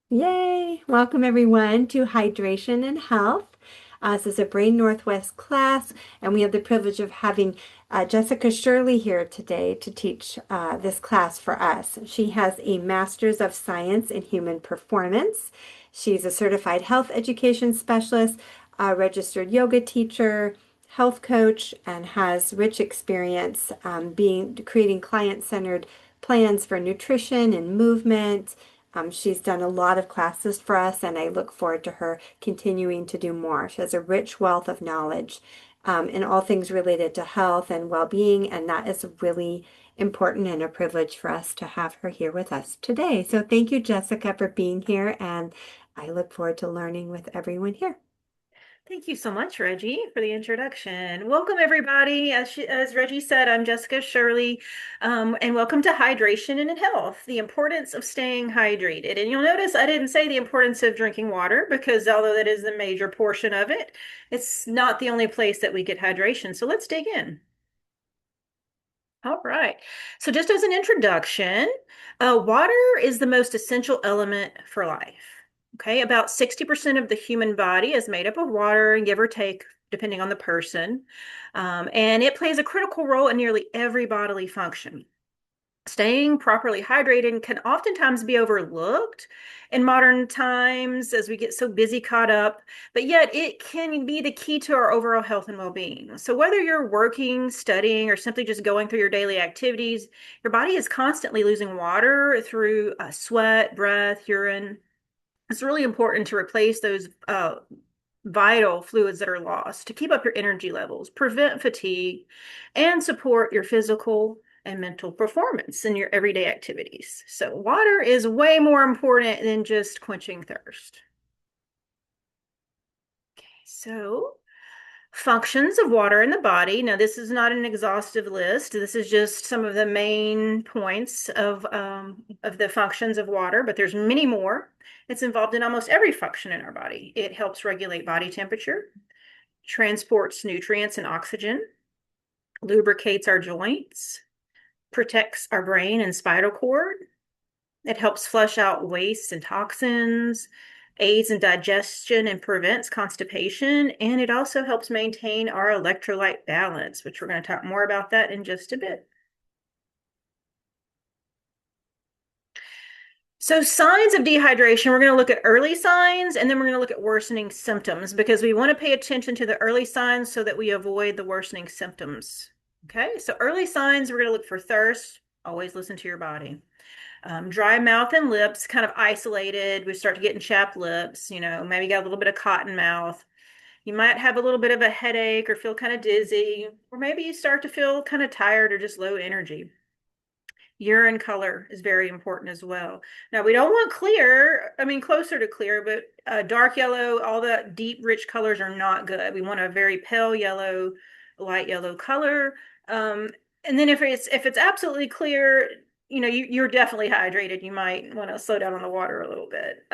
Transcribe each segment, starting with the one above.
Yay! Welcome everyone to Hydration and Health. This is a Brain Northwest class, and we have the privilege of having Jessica Shirley here today to teach this class for us. She has a Master's of Science in Human Performance. She's a certified health education specialist, a registered yoga teacher, health coach, and has rich experience creating client-centered plans for nutrition and movement. She's done a lot of classes for us, and I look forward to her continuing to do more. She has a rich wealth of knowledge in all things related to health and well-being, and that is really important and a privilege for us to have her here with us today. So thank you, Jessica, for being here, and I look forward to learning with everyone here. Thank you so much, Reggie, for the introduction. Welcome, everybody. As Reggie said, I'm Jessica Shirley, and welcome to Hydration and Health, the importance of staying hydrated. And you'll notice I didn't say the importance of drinking water because although that is the major portion of it, it's not the only place that we get hydration. So let's dig in. All right. So just as an introduction, water is the most essential element for life. Okay, about 60% of the human body is made up of water, give or take, depending on the person. And it plays a critical role in nearly every bodily function. Staying properly hydrated can oftentimes be overlooked in modern times as we get so busy caught up, but yet it can be the key to our overall health and well-being. So whether you're working, studying, or simply just going through your daily activities, your body is constantly losing water through sweat, breath, urine. It's really important to replace those vital fluids that are lost to keep up your energy levels, prevent fatigue, and support your physical and mental performance in your everyday activities. So, water is way more important than just quenching thirst. So, functions of water in the body. Now, this is not an exhaustive list. This is just some of the main points of the functions of water, but there's many more. It's involved in almost every function in our body. It helps regulate body temperature, transports nutrients and oxygen, lubricates our joints, protects our brain and spinal cord. It helps flush out waste and toxins, aids in digestion and prevents constipation, and it also helps maintain our electrolyte balance, which we're going to talk more about that in just a bit. So, signs of dehydration, we're going to look at early signs and then we're going to look at worsening symptoms because we want to pay attention to the early signs so that we avoid the worsening symptoms. Okay, so early signs, we're going to look for thirst. Always listen to your body. Dry mouth and lips, kind of isolated. We start to get in chapped lips, maybe got a little bit of cotton mouth. You might have a little bit of a headache or feel kind of dizzy, or maybe you start to feel kind of tired or just low energy. Urine color is very important as well. Now, we don't want clear, I mean, closer to clear, but dark yellow, all the deep, rich colors are not good. We want a very pale yellow, light yellow color. And then if it's absolutely clear, you're definitely hydrated. You might want to slow down on the water a little bit.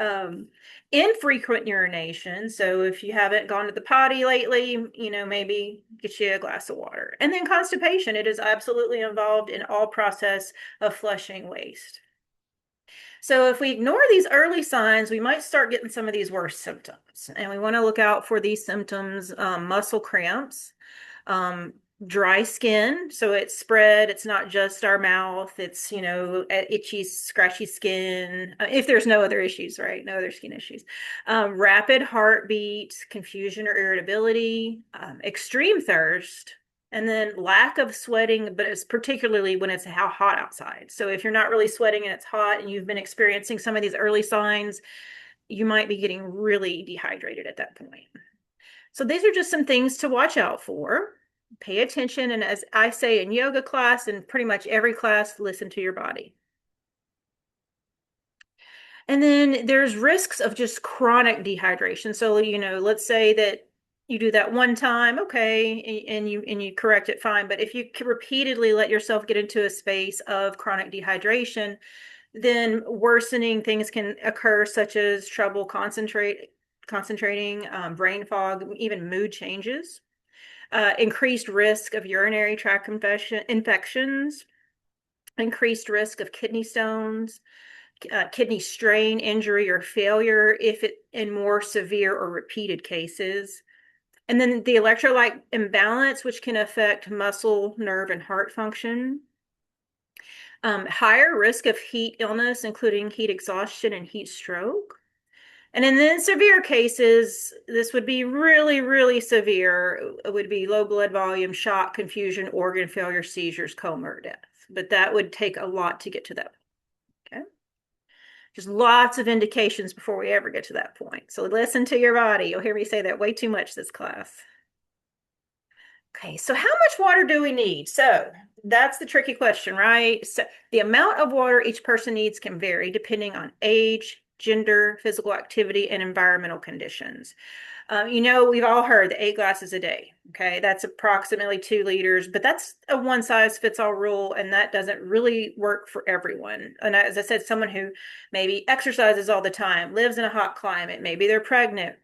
Infrequent urination. So if you haven't gone to the potty lately, maybe get you a glass of water. And then constipation. It is absolutely involved in all process of flushing waste. So if we ignore these early signs, we might start getting some of these worse symptoms. And we want to look out for these symptoms, muscle cramps, um, dry skin. So it's spread. It's not just our mouth. It's, itchy, scratchy skin. If there's no other issues, right? No other skin issues. Rapid heartbeat, confusion or irritability, extreme thirst, and then lack of sweating, but it's particularly when it's how hot outside. So if you're not really sweating and it's hot and you've been experiencing some of these early signs, you might be getting really dehydrated at that point. So these are just some things to watch out for. Pay attention. And as I say in yoga class and pretty much every class, listen to your body. And then there's risks of just chronic dehydration. So, let's say that you do that one time, okay, and you correct it, fine. But if you repeatedly let yourself get into a space of chronic dehydration, then worsening things can occur, such as trouble concentrating, brain fog, even mood changes, increased risk of urinary tract infections, increased risk of kidney stones, kidney strain, injury, or failure if it in more severe or repeated cases. And then the electrolyte imbalance, which can affect muscle, nerve, and heart function. Higher risk of heat illness, including heat exhaustion and heat stroke. And in then severe cases, this would be really, really severe. It would be low blood volume, shock, confusion, organ failure, seizures, coma, or death. But that would take a lot to get to that. Okay. Just lots of indications before we ever get to that point. So listen to your body. You'll hear me say that way too much this class. Okay, so how much water do we need? So that's the tricky question, right? So the amount of water each person needs can vary depending on age, gender, physical activity, and environmental conditions. We've all heard the 8 glasses a day. Okay, that's approximately 2 liters, but that's a one size fits all rule, and that doesn't really work for everyone. And as I said, someone who maybe exercises all the time, lives in a hot climate, maybe they're pregnant,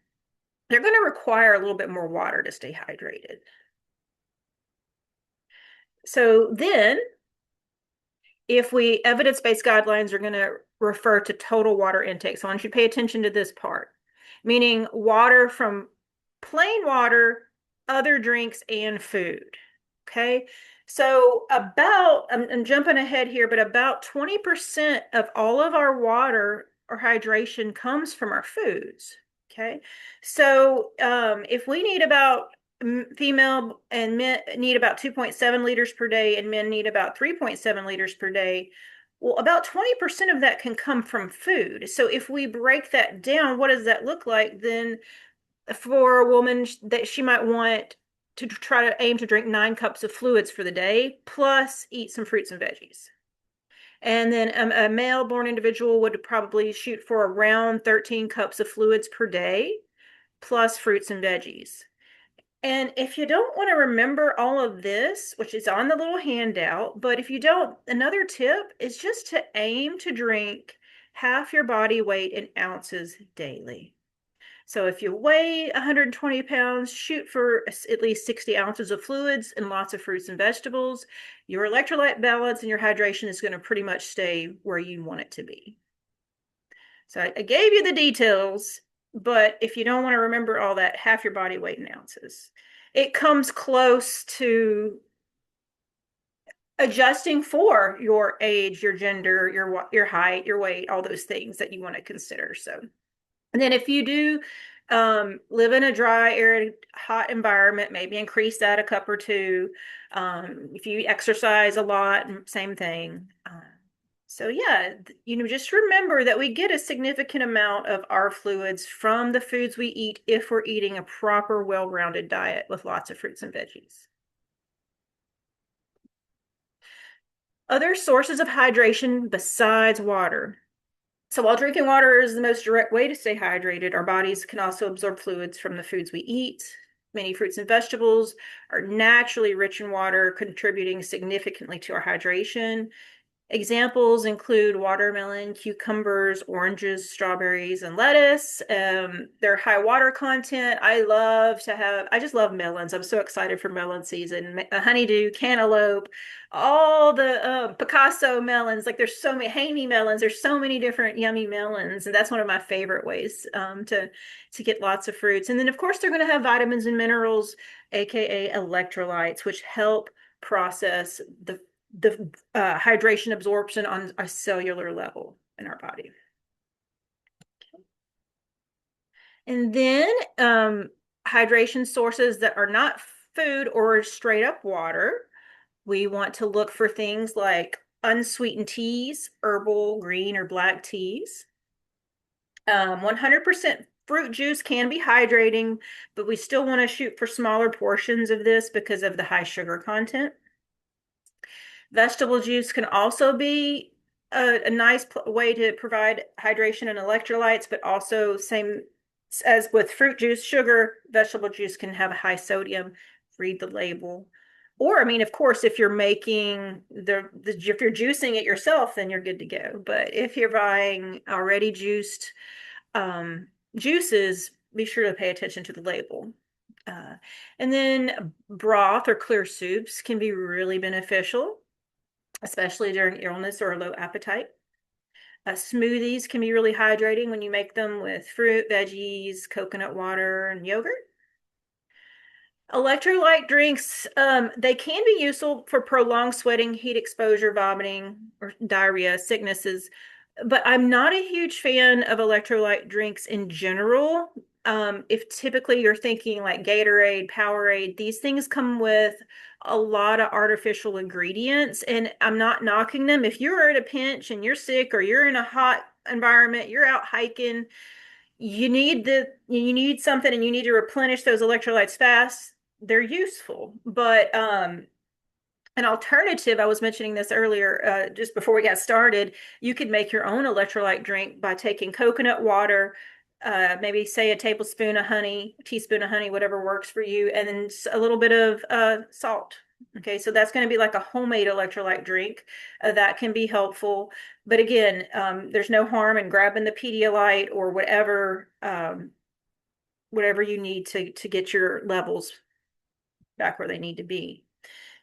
they're going to require a little bit more water to stay hydrated. So then, if we evidence-based guidelines are going to refer to total water intake. So I want you to pay attention to this part, meaning water from plain water, other drinks, and food. Okay. So I'm jumping ahead here, but about 20% of all of our water or hydration comes from our foods. Okay. So if we need about female and men need about 2.7 liters per day, and men need about 3.7 liters per day. Well, about 20% of that can come from food. So if we break that down, what does that look like? Then for a woman, that she might want to try to aim to drink 9 cups of fluids for the day, plus eat some fruits and veggies. And then a male born individual would probably shoot for around 13 cups of fluids per day, plus fruits and veggies. And if you don't want to remember all of this, which is on the little handout, but if you don't, another tip is just to aim to drink half your body weight in ounces daily. So if you weigh 120 pounds, shoot for at least 60 ounces of fluids and lots of fruits and vegetables. Your electrolyte balance and your hydration is going to pretty much stay where you want it to be. So I gave you the details, but if you don't want to remember all that, half your body weight in ounces. It comes close to adjusting for your age, your gender, your height, your weight, all those things that you want to consider. So, and then if you do live in a dry, arid, hot environment, maybe increase that a cup or two. If you exercise a lot, same thing. So yeah, just remember that we get a significant amount of our fluids from the foods we eat if we're eating a proper, well-rounded diet with lots of fruits and veggies. Other sources of hydration besides water. So while drinking water is the most direct way to stay hydrated, our bodies can also absorb fluids from the foods we eat. Many fruits and vegetables are naturally rich in water, contributing significantly to our hydration. Examples include watermelon, cucumbers, oranges, strawberries, and lettuce. They're high water content. I just love melons. I'm so excited for melon season. Honeydew, cantaloupe, all the Picasso melons. Like there's so many Haney melons. There's so many different yummy melons, and that's one of my favorite ways to get lots of fruits. And then of course they're going to have vitamins and minerals, aka electrolytes, which help process the hydration absorption on a cellular level in our body. And then hydration sources that are not food or straight up water, we want to look for things like unsweetened teas, herbal, green, or black teas. 100% fruit juice can be hydrating, but we still want to shoot for smaller portions of this because of the high sugar content. Vegetable juice can also be a nice way to provide hydration and electrolytes, but also same as with fruit juice, sugar, vegetable juice can have high sodium. Read the label. Or, I mean, of course, if you're making if you're juicing it yourself, then you're good to go. But if you're buying already juiced juices, be sure to pay attention to the label. And then broth or clear soups can be really beneficial, especially during illness or low appetite. Smoothies can be really hydrating when you make them with fruit, veggies, coconut water, and yogurt. Electrolyte drinks, they can be useful for prolonged sweating, heat exposure, vomiting, or diarrhea, sicknesses, but I'm not a huge fan of electrolyte drinks in general. If typically you're thinking like Gatorade, Powerade, these things come with a lot of artificial ingredients, and I'm not knocking them. If you're at a pinch and you're sick or you're in a hot environment, you're out hiking, you need something and you need to replenish those electrolytes fast, they're useful. But an alternative, I was mentioning this earlier, just before we got started, you could make your own electrolyte drink by taking coconut water, maybe say a tablespoon of honey, a teaspoon of honey, whatever works for you, and then a little bit of salt. Okay, so that's going to be like a homemade electrolyte drink. That can be helpful. But again, there's no harm in grabbing the Pedialyte or whatever you need to get your levels back where they need to be.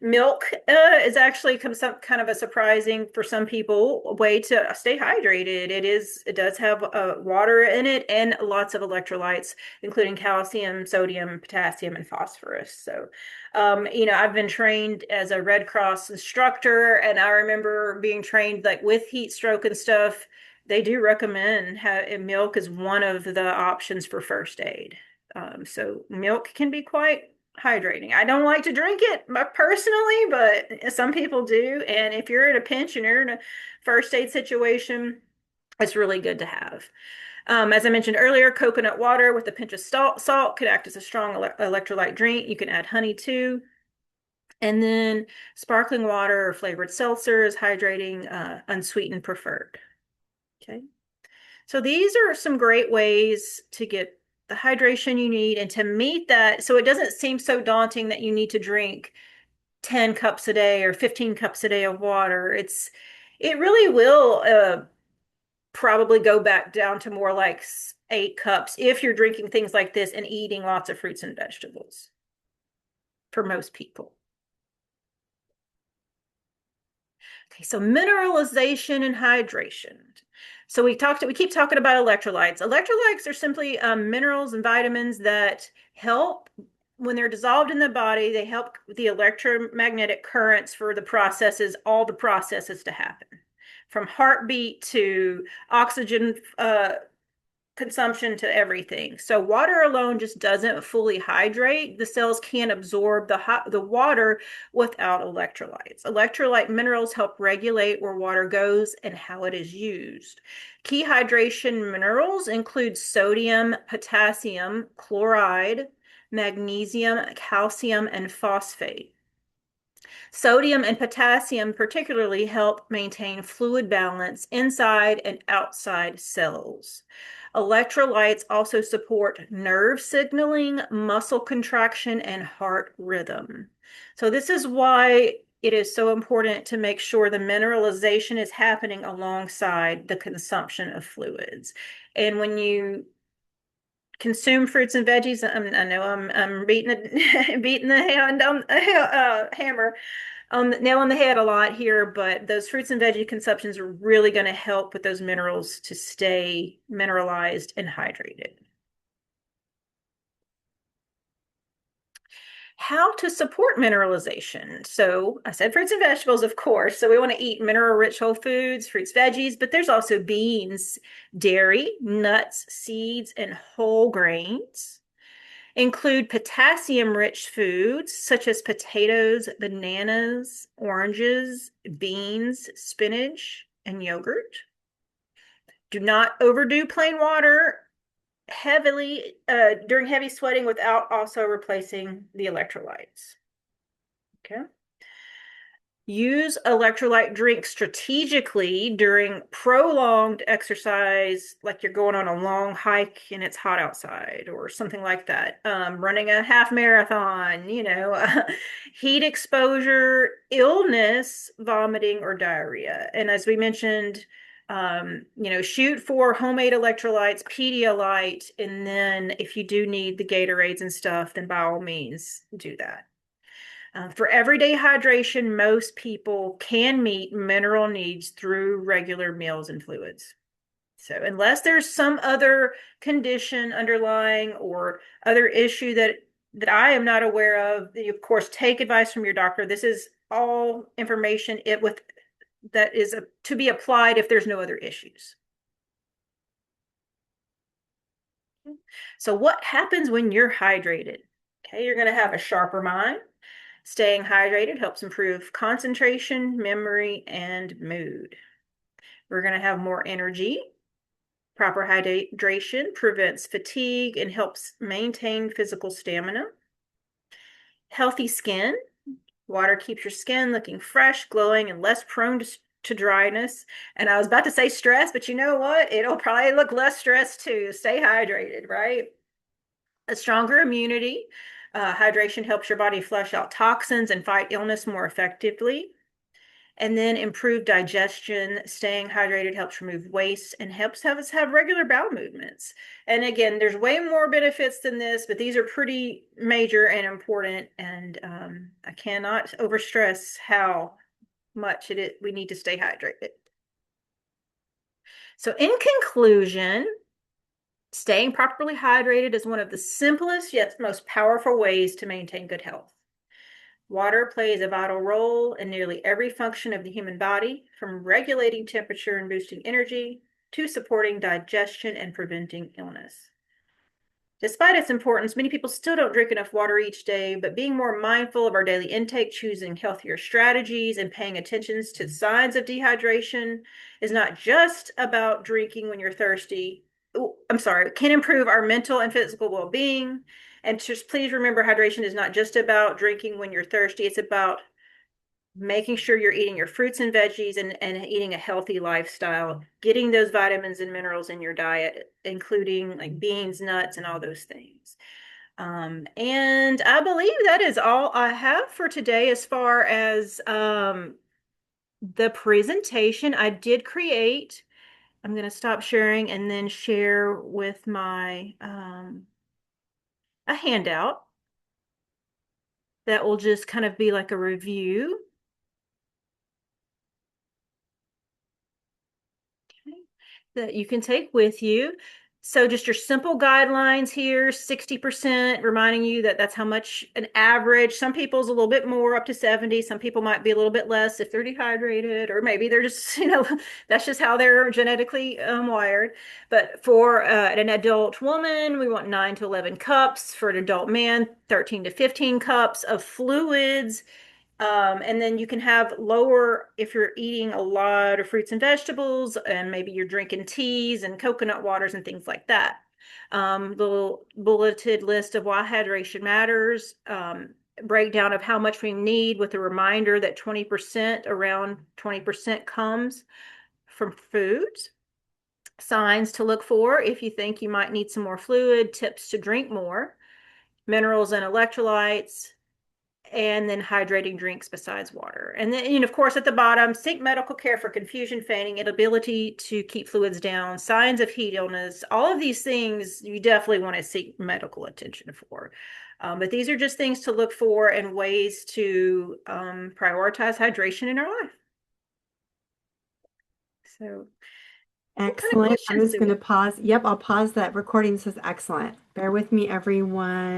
Milk is actually some kind of a surprising for some people way to stay hydrated. It does have water in it and lots of electrolytes, including calcium, sodium, potassium, and phosphorus. So, I've been trained as a Red Cross instructor, and I remember being trained like with heat stroke and stuff. They do recommend milk is one of the options for first aid. So milk can be quite hydrating. I don't like to drink it personally, but some people do. And if you're in a pinch and you're in a first aid situation, it's really good to have. As I mentioned earlier, coconut water with a pinch of salt could act as a strong electrolyte drink. You can add honey too. And then sparkling water or flavored seltzer is hydrating, unsweetened preferred. Okay. So these are some great ways to get the hydration you need and to meet that. So it doesn't seem so daunting that you need to drink 10 cups a day or 15 cups a day of water. It really will probably go back down to more like 8 cups if you're drinking things like this and eating lots of fruits and vegetables for most people. Okay, so mineralization and hydration. So we keep talking about electrolytes. Electrolytes are simply minerals and vitamins that help when they're dissolved in the body. They help the electromagnetic currents for all the processes to happen, from heartbeat to oxygen consumption to everything. So water alone just doesn't fully hydrate. The cells can't absorb the water without electrolytes. Electrolyte minerals help regulate where water goes and how it is used. Key hydration minerals include sodium, potassium, chloride, magnesium, calcium, and phosphate. Sodium and potassium particularly help maintain fluid balance inside and outside cells. Electrolytes also support nerve signaling, muscle contraction, and heart rhythm. So this is why it is so important to make sure the mineralization is happening alongside the consumption of fluids. And when you consume fruits and veggies, I know I'm beating the hand on hammer on the nail on the head a lot here, but those fruits and veggie consumptions are really going to help with those minerals to stay mineralized and hydrated. How to support mineralization. So I said fruits and vegetables, of course. So we want to eat mineral-rich whole foods, fruits, veggies, but there's also beans, dairy, nuts, seeds, and whole grains. Include potassium-rich foods such as potatoes, bananas, oranges, beans, spinach, and yogurt. Do not overdo plain water heavily during heavy sweating without also replacing the electrolytes. Okay. Use electrolyte drinks strategically during prolonged exercise, like you're going on a long hike and it's hot outside or something like that. Running a half marathon, heat exposure, illness, vomiting, or diarrhea. And as we mentioned, shoot for homemade electrolytes, Pedialyte, and then if you do need the Gatorades and stuff, then by all means do that. For everyday hydration, most people can meet mineral needs through regular meals and fluids. So unless there's some other condition underlying or other issue that I am not aware of, you of course take advice from your doctor. This is all information it with that is to be applied if there's no other issues. So what happens when you're hydrated? Okay, you're going to have a sharper mind. Staying hydrated helps improve concentration, memory, and mood. We're going to have more energy. Proper hydration prevents fatigue and helps maintain physical stamina. Healthy skin. Water keeps your skin looking fresh, glowing, and less prone to dryness. And I was about to say stress, but you know what? It'll probably look less stressed too. Stay hydrated, right? A stronger immunity. Hydration helps your body flush out toxins and fight illness more effectively. And then improved digestion. Staying hydrated helps remove waste and helps us have regular bowel movements. And again, there's way more benefits than this, but these are pretty major and important. And I cannot overstress how much we need to stay hydrated. So in conclusion, staying properly hydrated is one of the simplest yet most powerful ways to maintain good health. Water plays a vital role in nearly every function of the human body, from regulating temperature and boosting energy to supporting digestion and preventing illness. Despite its importance, many people still don't drink enough water each day, but being more mindful of our daily intake, choosing healthier strategies, and paying attention to signs of dehydration is not just about drinking when you're thirsty. I'm sorry, can improve our mental and physical well-being. And just please remember, hydration is not just about drinking when you're thirsty. It's about making sure you're eating your fruits and veggies and eating a healthy lifestyle, getting those vitamins and minerals in your diet, including like beans, nuts, and all those things. And I believe that is all I have for today as far as the presentation I did create. I'm going to stop sharing and then share with my a handout that will just kind of be like a review. That you can take with you. So just your simple guidelines here, 60%, reminding you that that's how much an average. Some people's a little bit more, up to 70. Some people might be a little bit less if they're dehydrated, or maybe they're just, that's just how they're genetically wired. But for an adult woman, we want 9 to 11 cups. For an adult man, 13 to 15 cups of fluids. And then you can have lower if you're eating a lot of fruits and vegetables, and maybe you're drinking teas and coconut waters and things like that. Little bulleted list of why hydration matters, breakdown of how much we need with a reminder that around 20% comes from foods. Signs to look for if you think you might need some more fluid, tips to drink more, minerals and electrolytes, and then hydrating drinks besides water. And then, of course, at the bottom, seek medical care for confusion, fainting, inability to keep fluids down, signs of heat illness. All of these things you definitely want to seek medical attention for. But these are just things to look for and ways to prioritize hydration in our life. So, what kind of Excellent. I'm questions just do going we to pause. Yep, I'll pause that recording. This is excellent. Bear with me, everyone.